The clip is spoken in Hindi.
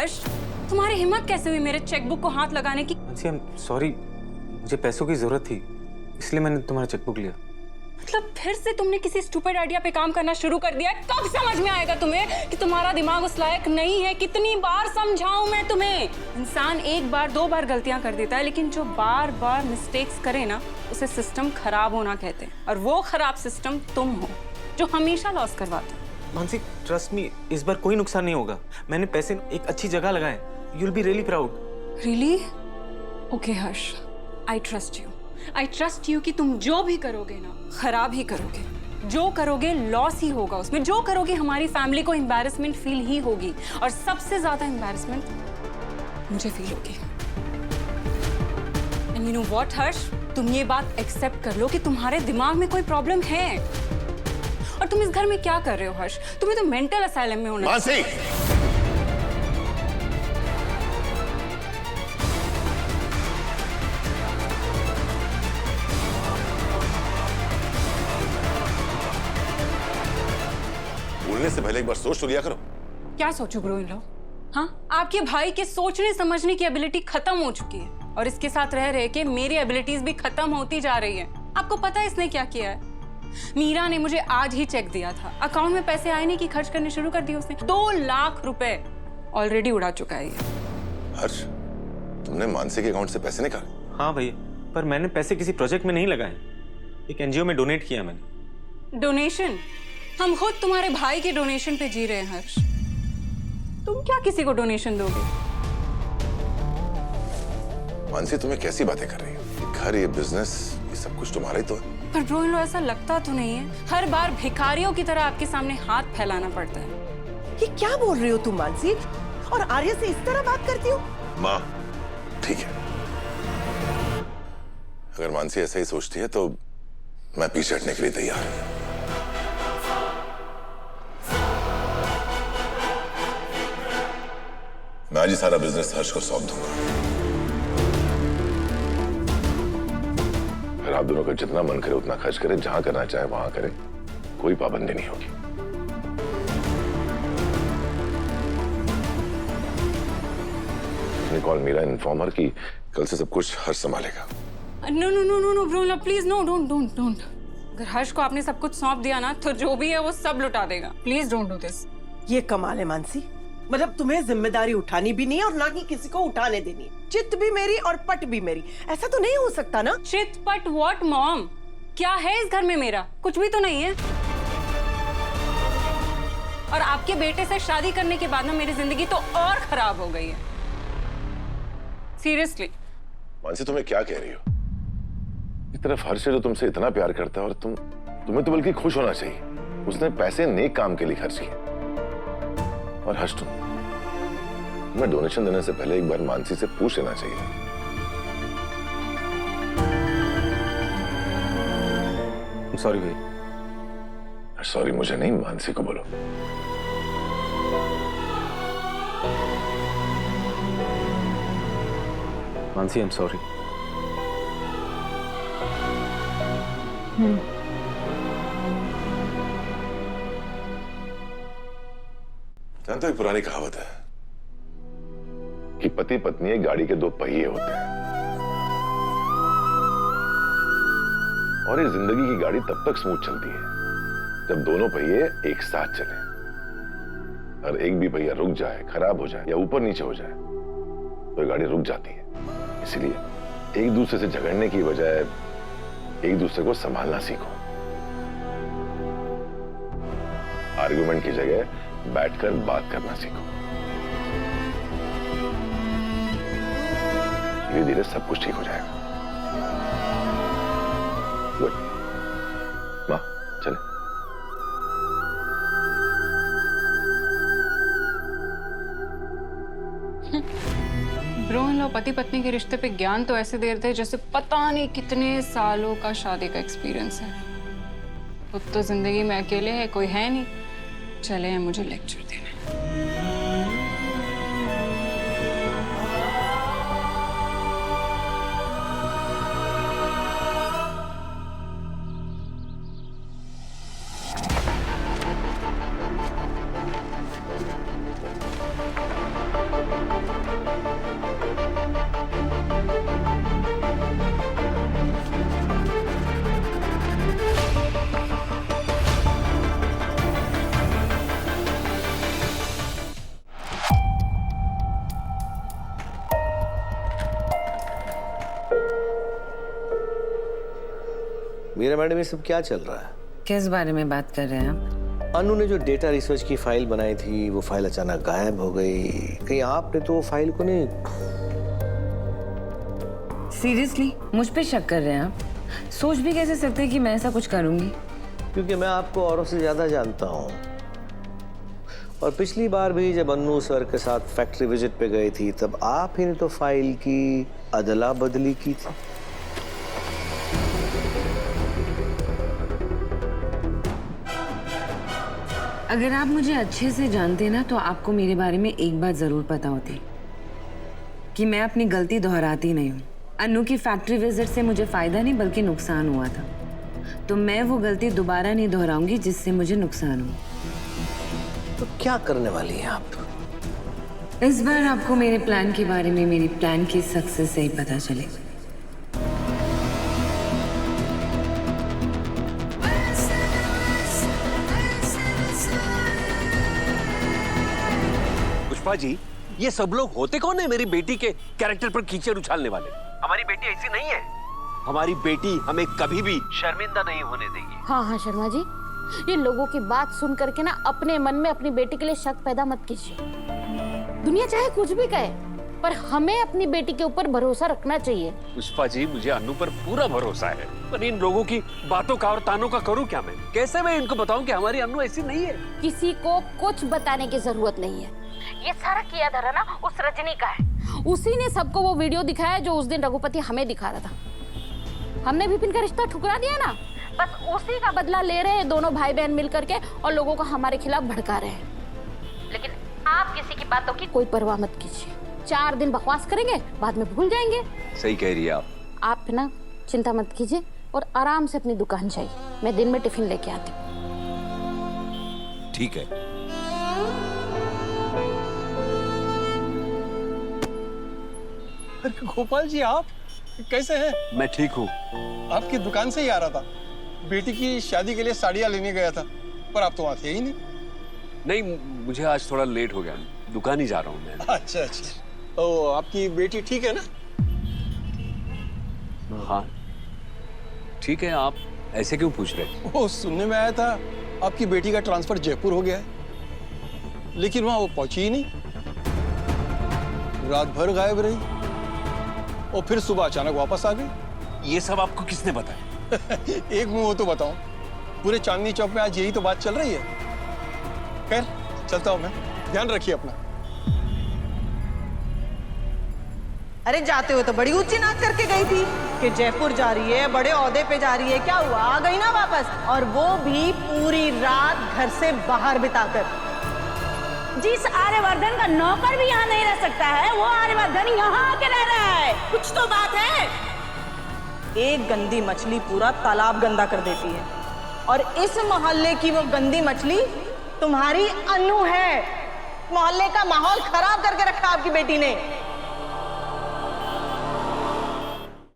हर्ष, तुम्हारी हिम्मत कैसे हुई मेरे चेकबुक को हाथ लगाने की? मानसी, आई एम सॉरी, मुझे पैसों की जरूरत थी, इसलिए मैंने तुम्हारा चेकबुक लिया। मतलब फिर से तुमने किसी स्टूपिड आइडिया पे काम करना शुरू कर दिया। कब समझ में आएगा तुम्हें कि तुम्हारा दिमाग उस लायक नहीं है? कितनी बार समझाऊं मैं तुम्हें? इंसान एक बार दो बार गलतियां कर देता है, लेकिन जो बार बार मिस्टेक्स करे ना, उसे सिस्टम खराब होना कहते हैं। और वो खराब सिस्टम तुम हो, जो हमेशा लॉस करवाते हो। मानसी, ट्रस्ट मी, इस बार कोई नुकसान नहीं होगा। मैंने पैसे एक अच्छी जगह लगाए। You will be really proud. Really? Okay Harsh, I trust you. I trust you कि तुम जो भी करोगे ना, खराब ही करोगे। जो करोगे लॉस ही होगा उसमें। जो करोगे हमारी फैमिली को एम्बैरेसमेंट फील ही होगी, और सबसे ज्यादा एम्बैरेसमेंट मुझे फील होगी। एंड यू नो व्हाट हर्ष, तुम ये बात एक्सेप्ट कर लो कि तुम्हारे दिमाग में कोई प्रॉब्लम है। और तुम इस घर में क्या कर रहे हो हर्ष? तुम्हें तो मेंटल असाइलम में होना। मानसी, बोलने से पहले एक बार सोच तो लिया करो। क्या सोचो ब्रो इन लो? हाँ, आपके भाई के सोचने समझने की एबिलिटी खत्म हो चुकी है, और इसके साथ रह रहे के मेरी एबिलिटीज भी खत्म होती जा रही है। आपको पता है इसने क्या किया है? मीरा ने मुझे आज ही चेक दिया था, अकाउंट में पैसे आए नहीं कि खर्च करने शुरू कर दिए उसने। 2 लाख रुपए ऑलरेडी उड़ा चुका है ये। हर्ष, तुमने मानसी के अकाउंट से पैसे निकाले? हाँ भैया, पर मैंने पैसे किसी प्रोजेक्ट में नहीं लगाए, एक एनजीओ में डोनेट किया मैंने। डोनेशन? हम खुद तुम्हारे भाई के डोनेशन पे जी रहे हैं हर्ष। तुम क्या किसी को डोनेशन दोगे? मानसी, तुम्हें कैसी बातें कर रही हो? ये घर, ये बिजनेस, ये सब कुछ तुम्हारा ही तो है। पर ब्रो इन लो, ऐसा लगता तो नहीं है। हर बार भिखारियों की तरह आपके सामने हाथ फैलाना पड़ता है। ये क्या बोल रही हो तुम मानसी? और आर्या से इस तरह बात करती हो? माँ, ठीक है, अगर मानसी ऐसा ही सोचती है तो मैं पीछे हटने के लिए तैयार हूं। मैं आज ही सारा बिजनेस हर्ष को सौंप दूंगा। फिर आप दोनों का जितना मन करे उतना खर्च करें, जहां करना चाहे वहां करें, कोई पाबंदी नहीं होगी। कॉल मीरा, इन्फॉर्मर की कल से सब कुछ हर्ष संभालेगा। No no no no no bro, please no, don't don't don't. अगर हर्ष को आपने सब कुछ सौंप दिया ना, तो जो भी है वो सब लुटा देगा। Please don't do this. ये कमाल है मानसी, मतलब तुम्हें जिम्मेदारी उठानी भी नहीं है और ना ही किसी को उठाने देनी है। चित भी मेरी और पट भी मेरी, ऐसा तो नहीं हो सकता ना? चित पट व्हाट मॉम? क्या है इस घर में मेरा? कुछ भी तो नहीं है। और आपके बेटे से शादी करने के बाद ना मेरी जिंदगी तो और खराब हो गई है। सीरियसली। मानसी, तुम्हें क्या कह रही हो? इस तरफ हर्ष जो तुमसे इतना प्यार करता है, और तुम्हें तो बल्कि खुश होना चाहिए। उसने पैसे नेक काम के लिए खर्च किए। और हर्ष, तुम्हें डोनेशन देने से पहले एक बार मानसी से पूछ लेना चाहिए। सॉरी भैया। सॉरी मुझे नहीं, मानसी को बोलो। Mansi, I am sorry. जानते हो, एक पुरानी कहावत है कि पति पत्नी एक गाड़ी के 2 पहिए होते हैं, और ये जिंदगी की गाड़ी तब तक स्मूथ चलती है जब दोनों पहिए एक साथ चले। और एक भी पहिया रुक जाए, खराब हो जाए या ऊपर नीचे हो जाए तो ये गाड़ी रुक जाती है। इसलिए एक दूसरे से झगड़ने की बजाय एक दूसरे को संभालना सीखो। आर्गुमेंट की जगह बैठकर बात करना सीखो। धीरे धीरे सब कुछ ठीक हो जाएगा। गुड माँ, चले। ब्रो इन लो, पति पत्नी के रिश्ते पे ज्ञान तो ऐसे दे रहे थे जैसे पता नहीं कितने सालों का शादी का एक्सपीरियंस है। खुद तो जिंदगी में अकेले है, कोई है नहीं। चले हैं मुझे लेक्चर देने। मीरा मैडम ये सब क्या चल रहा है? किस बारे में बात कर रहे हैं आप? अनु ने जो डेटा रिसर्च की फाइल बनाई थी वो फाइल अचानक गायब हो गई। कहीं आपने तो फाइल को नहीं? सीरियसली मुझ पे शक कर रहे हैं आप? सोच भी कैसे सकते हैं कि मैं ऐसा कुछ करूंगी? क्योंकि मैं आपको औरों से ज्यादा जानता हूँ। और पिछली बार भी जब अन्नू सर के साथ फैक्ट्री विजिट पे गई थी तब आप ही ने तो फाइल की अदला बदली की थी। अगर आप मुझे अच्छे से जानते ना तो आपको मेरे बारे में एक बात जरूर पता होती कि मैं अपनी गलती दोहराती नहीं हूँ। अन्नू की फैक्ट्री विजिट से मुझे फायदा नहीं बल्कि नुकसान हुआ था, तो मैं वो गलती दोबारा नहीं दोहराऊंगी जिससे मुझे नुकसान हो। तो क्या करने वाली हैं आप? इस बार आपको मेरे प्लान के बारे में मेरी प्लान की सक्सेस से ही पता चलेगा। पुष्पा जी, ये सब लोग होते कौन है मेरी बेटी के कैरेक्टर पर कीचड़ उछालने वाले? हमारी बेटी ऐसी नहीं है। हमारी बेटी हमें कभी भी शर्मिंदा नहीं होने देगी। हाँ हाँ शर्मा जी, ये लोगों की बात सुन करके ना अपने मन में अपनी बेटी के लिए शक पैदा मत कीजिए। दुनिया चाहे कुछ भी कहे, पर हमें अपनी बेटी के ऊपर भरोसा रखना चाहिए। पुष्पा जी, मुझे अन्नू पर पूरा भरोसा है, पर इन लोगों की बातों का और तानों का करूं क्या मैं? कैसे मैं इनको बताऊं कि हमारी अन्नू ऐसी नहीं है? किसी को कुछ बताने की जरूरत नहीं है। ये सारा किया धरा ना उस रजनी का है। उसी ने सबको वो वीडियो दिखाया जो उस दिन रघुपति हमें दिखा रहा था। हमने विपिन का रिश्ता ठुकरा दिया ना, बस उसी का बदला ले रहे हैं दोनों भाई बहन मिल करके और लोगों को हमारे खिलाफ भड़का रहे हैं। लेकिन आप किसी की बातों की कोई परवाह मत कीजिए। 4 दिन बकवास करेंगे, बाद में भूल जाएंगे। सही कह रही है आप। आप ना चिंता मत कीजिए और आराम से अपनी दुकान जाइए। मैं दिन में टिफिन लेके आती हूँ। ठीक है। गोपाल जी, आप कैसे हैं? मैं ठीक हूँ। आपकी दुकान से ही आ रहा था। बेटी की शादी के लिए साड़ियाँ लेने गया था, पर आप तो वहाँ थे ही नहीं। नहीं, मुझे आज थोड़ा लेट हो गया, दुकान ही जा रहा हूँ मैं। अच्छा अच्छा। तो आपकी बेटी ठीक है ना? हाँ ठीक है। आप ऐसे क्यों पूछ रहे? वो सुनने में आया था आपकी बेटी का ट्रांसफर जयपुर हो गया है, लेकिन वहाँ वो पहुंची ही नहीं। रात भर गायब रही और फिर सुबह अचानक वापस आ गई। ये सब आपको किसने बताया? एक मुंह हो तो बताऊं, पूरे चांदनी चौक में आज यही तो बात चल रही है। खैर चलता हूं मैं, ध्यान रखिए अपना। अरे जाते हुए तो बड़ी ऊंची नाक करके गई थी कि जयपुर जा रही है, बड़े ओहदे पे जा रही है। क्या हुआ? आ गई ना वापस, और वो भी पूरी रात घर से बाहर बिताकर। जिस आर्यवर्धन का नौकर भी यहाँ नहीं रह सकता है, वो आर्यवर्धन यहाँ आके रह रहा है। कुछ तो बात है। एक गंदी मछली पूरा तालाब गंदा कर देती है, और इस मोहल्ले की वो गंदी मछली तुम्हारी अन्नू है। मोहल्ले का माहौल खराब करके रखा आपकी बेटी ने।